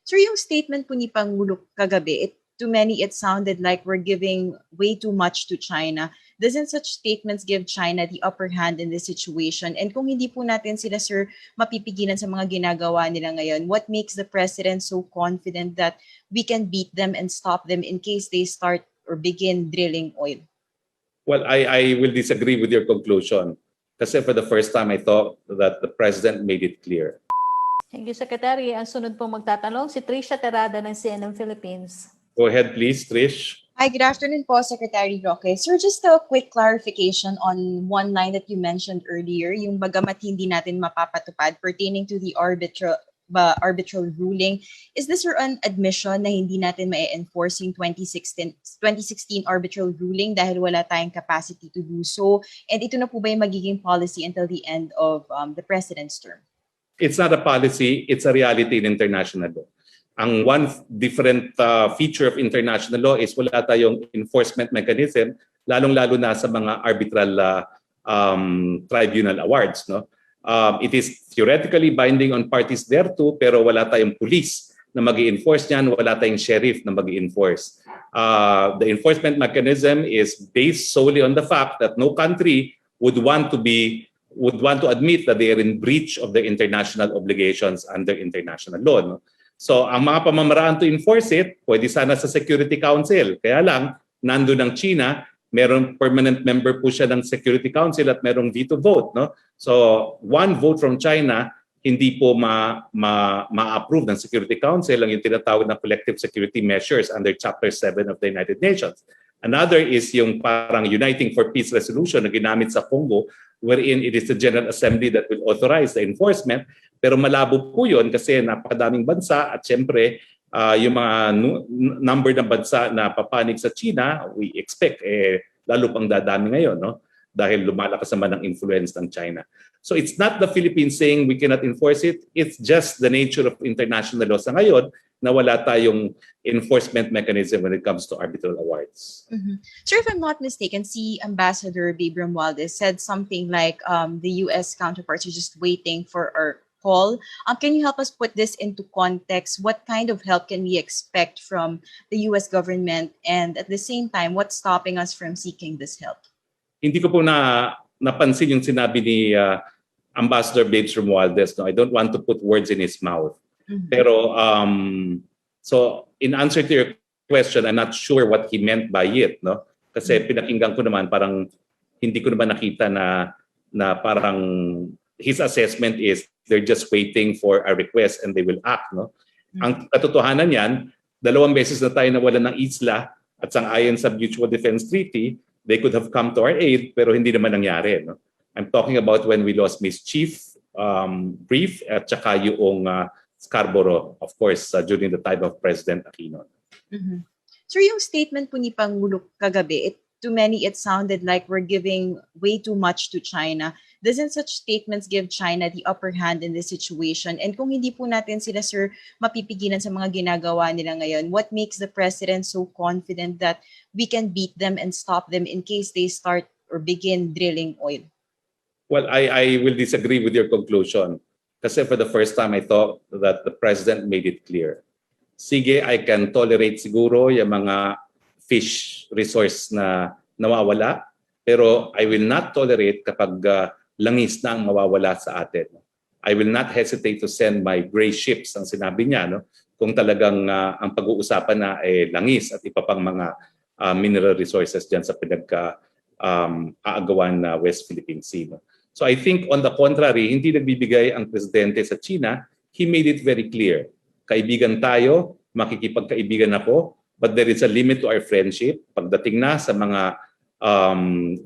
Sir, yung statement po ni Pangulo kagabi, to many it sounded like we're giving way too much to China. Doesn't such statements give China the upper hand in this situation? And kung hindi po natin sila, sir, mapipigilan sa mga ginagawa nila ngayon, what makes the president so confident that we can beat them and stop them in case they start or begin drilling oil? Well, I will disagree with your conclusion. Kasi for the first time, I thought that the president made it clear. Thank you, Secretary. Ang sunod pong magtatanong, si Trisha Terada ng CNN Philippines. Go ahead, please, Trish. Hi, good afternoon po, Secretary Roque. Sir, just a quick clarification on one line that you mentioned earlier, yung bagamat hindi natin mapapatupad pertaining to the arbitral ruling. Is this an admission na hindi natin ma-enforce yung 2016 arbitral ruling dahil wala tayong capacity to do so? And ito na po ba yung magiging policy until the end of the president's term? It's not a policy, it's a reality in international law. Ang one different feature of international law is wala tayong enforcement mechanism, lalong-lalo na sa mga arbitral tribunal awards. No? It is theoretically binding on parties thereto, pero wala tayong police na mag-i-enforce niyan, wala tayong sheriff na mag-i-enforce. The enforcement mechanism is based solely on the fact that no country would want to admit that they are in breach of their international obligations under international law. No? So ang mga pamamaraan to enforce it, pwede sana sa Security Council. Kaya lang, nandun ang China, merong permanent member po siya ng Security Council at merong veto vote. No? So one vote from China, hindi po ma-approve ng Security Council ang yung tinatawag na collective security measures under Chapter 7 of the United Nations. Another is yung parang Uniting for Peace resolution na ginamit sa Congo, wherein it is the General Assembly that will authorize the enforcement. Pero malabo po yun kasi napakadaming bansa at siyempre yung mga number ng bansa na papanig sa China, we expect lalo pang dadami ngayon, no? Dahil lumalakas naman ang influence ng China. So it's not the Philippines saying we cannot enforce it, it's just the nature of international law sa ngayon na wala tayong enforcement mechanism when it comes to arbitral awards. Mm-hmm. Sir, if I'm not mistaken, si Ambassador Babe Romualdez said something like the U.S. counterparts are just waiting for our call. Can you help us put this into context? What kind of help can we expect from the U.S. government? And at the same time, what's stopping us from seeking this help? Hindi ko po napansin yung sinabi ni Ambassador Babe Romualdez. No? I don't want to put words in his mouth. Mm-hmm. Pero so in answer to your question, I'm not sure what he meant by it, no? Kasi pinakinggan ko naman parang hindi ko naman nakita na parang his assessment is they're just waiting for a request and they will act, no? Mm-hmm. Ang katotohanan niyan, 2 beses na tayo nawalan ng isla at sang-ayon sa Mutual Defense Treaty, they could have come to our aid pero hindi naman nangyari, no? I'm talking about when we lost Miss Chief Brief at saka yung Scarborough, of course, during the time of President Aquino. Mm-hmm. Sir, yung statement po ni Pangulo kagabi, to many it sounded like we're giving way too much to China. Doesn't such statements give China the upper hand in this situation? And kung hindi po natin sila, sir, mapipigilan sa mga ginagawa nila ngayon, what makes the president so confident that we can beat them and stop them in case they start or begin drilling oil? Well, I will disagree with your conclusion. Kasi for the first time, I thought that the president made it clear. Sige, I can tolerate siguro yung mga fish resource na nawawala, pero I will not tolerate kapag langis na ang mawawala sa atin. I will not hesitate to send my gray ships, ang sinabi niya, no? Kung talagang ang pag-uusapan na langis at iba pang mga mineral resources dyan sa pinag-aagawan na West Philippine Sea. No? So I think on the contrary, hindi nagbibigay ang presidente sa China. He made it very clear. Kaibigan tayo, makikipagkaibigan ako, but there is a limit to our friendship. Pagdating na sa mga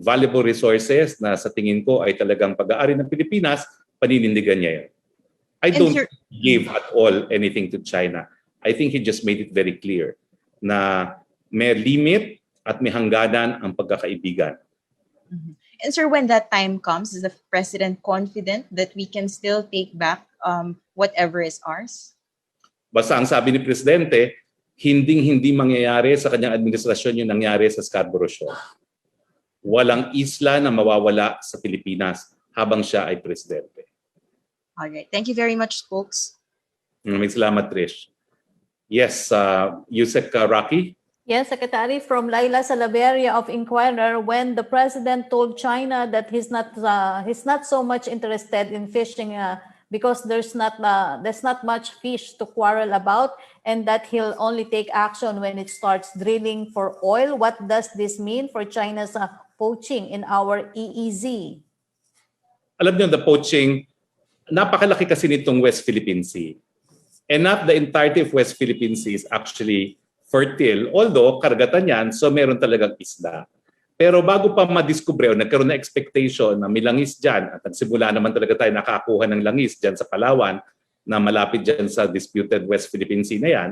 valuable resources na sa tingin ko ay talagang pag-aari ng Pilipinas, paninindigan niya yan. I don't give at all anything to China. I think he just made it very clear na may limit at may hangganan ang pagkakaibigan. Mm-hmm. And sir, when that time comes, is the president confident that we can still take back whatever is ours? Basta ang sabi ni Presidente, hindi mangyayari sa kanyang administrasyon yung nangyari sa Scarborough Shoal. Walang isla na mawawala sa Pilipinas habang siya ay Presidente. All right. Thank you very much, folks. Maraming salamat, Trish. Yes, Yusek Rocky. Yes, Secretary, from Laila Salaveria of Inquirer, when the president told China that he's not so much interested in fishing because there's not much fish to quarrel about, and that he'll only take action when it starts drilling for oil. What does this mean for China's poaching in our EEZ? Alam niyo, the poaching, napakalaki kasi nitong West Philippine Sea. And not the entirety of West Philippine Sea is actually fertile, although karagatan yan, so meron talagang isda. Pero bago pa madiskubre o nagkaroon na expectation na may langis dyan, at nagsimula naman talaga tayo nakakuha ng langis dyan sa Palawan, na malapit dyan sa disputed West Philippine Sea na yan,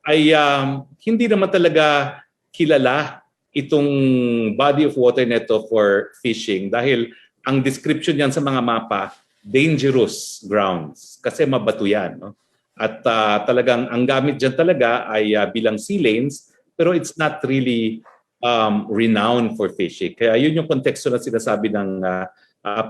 ay hindi naman talaga kilala itong body of water neto for fishing dahil ang description yan sa mga mapa, dangerous grounds kasi mabato yan. No? At talagang ang gamit dyan talaga ay bilang sea lanes, pero it's not really renowned for fishing. Kaya yun yung konteksto na sinasabi ng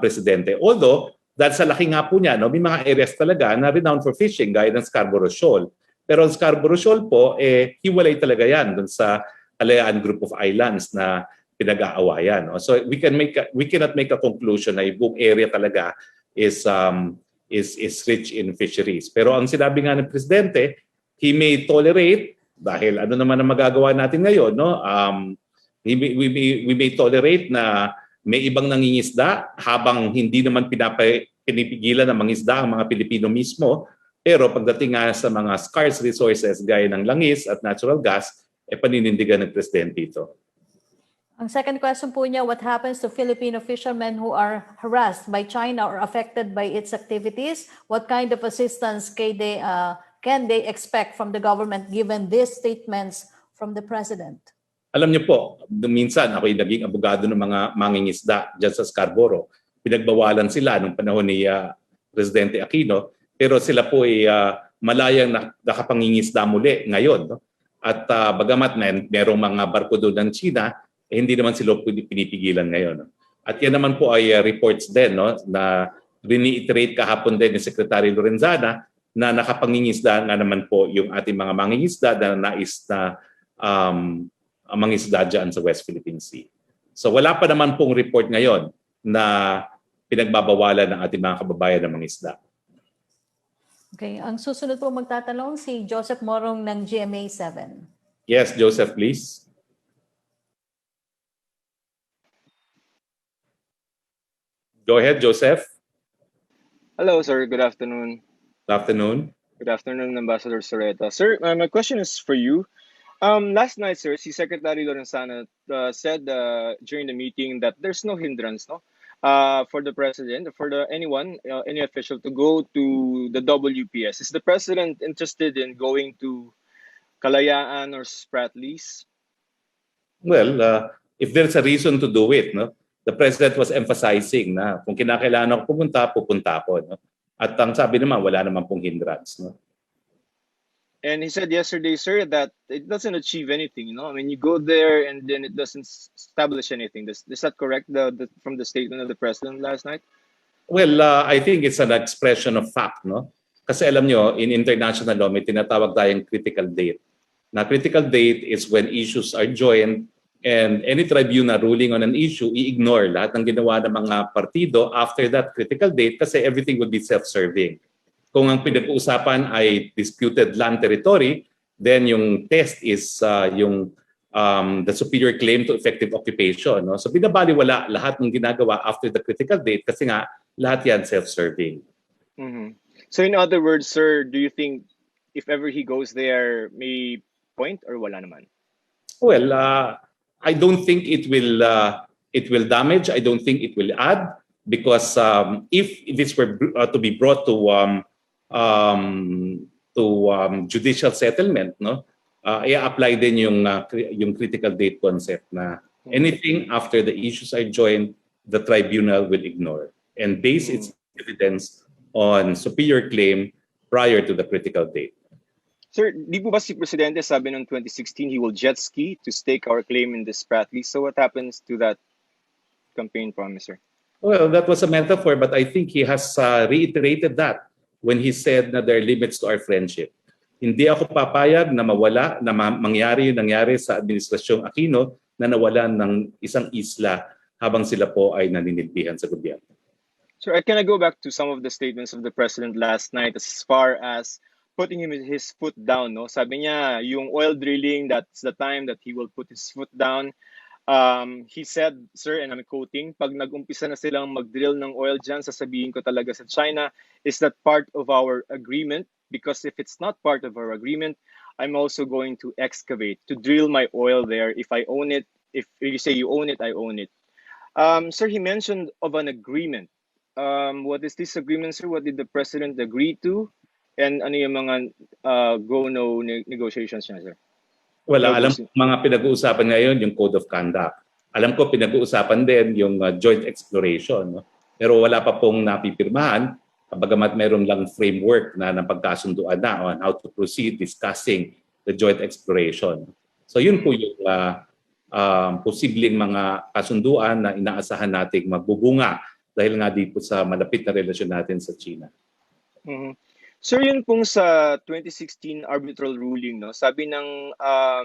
presidente. Although, dahil sa laki nga po niya, no, may mga areas talaga na renowned for fishing, gaya ng Scarborough Shoal. Pero ang Scarborough Shoal po, hiwalay talaga yan dun sa Kalayaan Group of Islands na pinag-aawayan. No? So we cannot make a conclusion na yung buong area talaga is rich in fisheries. Pero ang sinabi nga ng presidente, he may tolerate, dahil ano naman ang magagawa natin ngayon, no? We may tolerate na may ibang nangingisda habang hindi naman pinipigilan ng mangisda ang mga Pilipino mismo. Pero pagdating nga sa mga scarce resources gaya ng langis at natural gas, paninindigan ng presidente ito. Ang second question po niya, what happens to Filipino fishermen who are harassed by China or affected by its activities? What kind of assistance can they expect from the government given these statements from the president? Alam niyo po, minsan ako'y naging abogado ng mga mangingisda dyan sa Scarborough. Pinagbawalan sila nung panahon ni Presidente Aquino, pero sila po ay malayang nakapangingisda muli ngayon. No? At bagamat merong mga barko doon ng China, hindi naman sila pinipigilan ngayon. No? At yan naman po ay reports din, no? Na reiterate kahapon din ni Secretary Lorenzana na nakapangingisda nga naman po yung ating mga mangingisda na nais na mangisda dyan sa West Philippine Sea. So wala pa naman pong report ngayon na pinagbabawalan ng ating mga kababayan na mangisda. Okay, ang susunod po magtatanong si Joseph Morong ng GMA 7. Yes, Joseph, please. Go ahead, Joseph. Hello, sir. Good afternoon. Good afternoon. Good afternoon, Ambassador Soreta. Sir, my question is for you. Last night, sir, si Secretary Lorenzana said during the meeting that there's no hindrance, no, for the president, for any official to go to the WPS. Is the president interested in going to Kalayaan or Spratlys? Well, if there's a reason to do it, no, the president was emphasizing na kung kinakailangan ako pupunta ako. No? At ang sabi naman, wala naman pong hindrance. No? And he said yesterday, sir, that it doesn't achieve anything. You know, I mean, you go there and then it doesn't establish anything. Is that correct? From the statement of the president last night? Well, I think it's an expression of fact, no? Kasi alam nyo, in international law, may tinatawag tayong critical date. Na critical date is when issues are joined and any tribunal ruling on an issue, i-ignore lahat ng ginawa ng mga partido after that critical date kasi everything would be self-serving. Kung ang pinag-uusapan ay disputed land territory, then yung test is the superior claim to effective occupation. No? So binabaliwala lahat ng ginagawa after the critical date kasi nga lahat yan self-serving. Mm-hmm. So in other words, sir, do you think if ever he goes there, may point or wala naman? Well, I don't think it will damage. I don't think it will add because if this were to be brought to judicial settlement, no, i-apply din yung critical date concept na anything after the issues are joined, the tribunal will ignore and base its evidence on superior claim prior to the critical date. Sir, di po ba si Presidente sabi noong 2016 he will jet ski to stake our claim in this Spratlys? So what happens to that campaign promise, sir? Well, that was a metaphor, but I think he has reiterated that when he said that there are limits to our friendship. Hindi ako papayag na mawala, na mangyari yung nangyari sa Administrasyong Aquino na nawalan ng isang isla habang sila po ay naninilbihan sa gobyerno. So can I go back to some of the statements of the president last night as far as putting his foot down? No, sabi niya yung oil drilling, that's the time that he will put his foot down. He said, sir, and I'm quoting, pag nag-umpisa na silang mag-drill ng oil dyan, sasabihin ko talaga sa China, is that part of our agreement? Because if it's not part of our agreement, I'm also going to excavate, to drill my oil there. If I own it, if you say you own it, I own it. Sir, he mentioned of an agreement. What is this agreement, sir? What did the president agree to? And ano yung mga go-no negotiations niya, sir? Wala, alam ko mga pinag-uusapan ngayon yung Code of Conduct. Alam ko pinag-uusapan din yung joint exploration. No? Pero wala pa pong napipirmahan, bagamat meron lang framework na napagkasunduan na on how to proceed discussing the joint exploration. So yun po yung posibleng mga kasunduan na inaasahan nating magbubunga dahil nga dito sa malapit na relasyon natin sa China. Mm-hmm. Sir, yun pong sa 2016 arbitral ruling, no? Sabi ng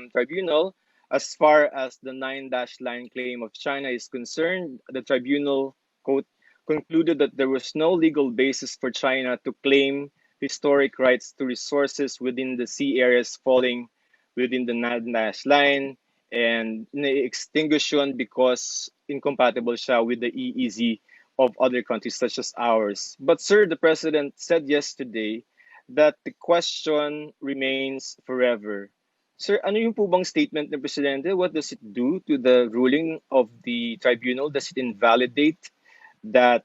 tribunal, as far as the 9-dash line claim of China is concerned, the tribunal, quote, concluded that there was no legal basis for China to claim historic rights to resources within the sea areas falling within the 9-dash line and extinguish yun because incompatible siya with the EEZ of other countries such as ours. But sir, the president said yesterday that the question remains forever. Sir, ano yung po bang statement ng presidente? What does it do to the ruling of the tribunal? Does it invalidate that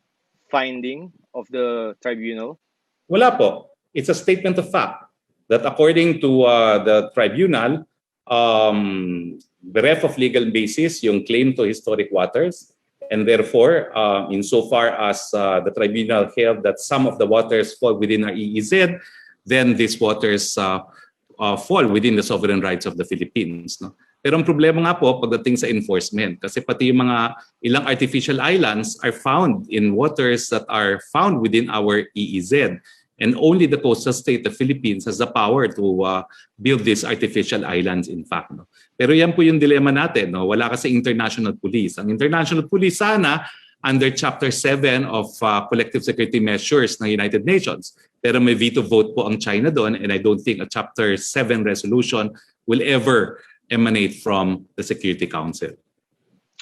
finding of the tribunal? Wala po. It's a statement of fact that according to the tribunal, bereft of legal basis yung claim to historic waters, and therefore, insofar as the tribunal held that some of the waters fall within our EEZ, then these waters fall within the sovereign rights of the Philippines. No? Pero ang problema nga po pagdating sa enforcement, kasi pati yung mga ilang artificial islands are found in waters that are found within our EEZ. And only the coastal state of Philippines has the power to build these artificial islands, in fact. No? Pero yan po yung dilemma natin. No? Wala kasi international police. Ang international police sana under Chapter 7 of Collective Security Measures ng United Nations. Pero may veto vote po ang China doon, and I don't think a Chapter 7 resolution will ever emanate from the Security Council.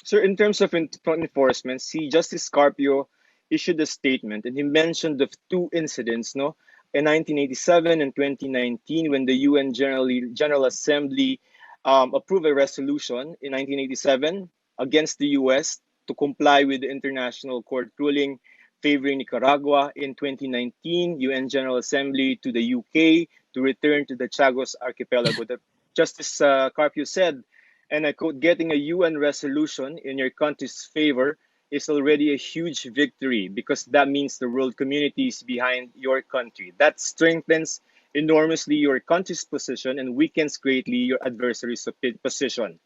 So in terms of enforcement, see, Justice Carpio issued a statement and he mentioned the two incidents, no, in 1987 and 2019 when the UN General Assembly approved a resolution in 1987 against the US to comply with the International Court ruling favoring Nicaragua. In 2019, UN General Assembly to the UK to return to the Chagos Archipelago. The Justice Carpio said, and I quote, "Getting a UN resolution in your country's favor is already a huge victory because that means the world community is behind your country. That strengthens enormously your country's position and weakens greatly your adversary's position.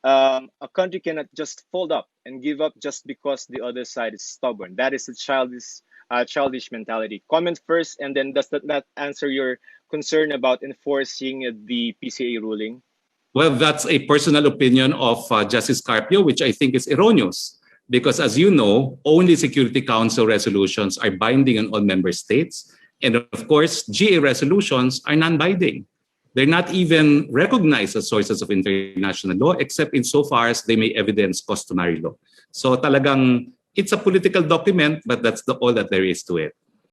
A country cannot just fold up and give up just because the other side is stubborn. That is a childish mentality." Comment first, and then does that answer your concern about enforcing the PCA ruling? Well, that's a personal opinion of Justice Carpio, which I think is erroneous. Because as you know, only Security Council resolutions are binding on all member states. And of course, GA resolutions are non-binding. They're not even recognized as sources of international law, except insofar as they may evidence customary law. So talagang, it's a political document, but that's all that there is to it.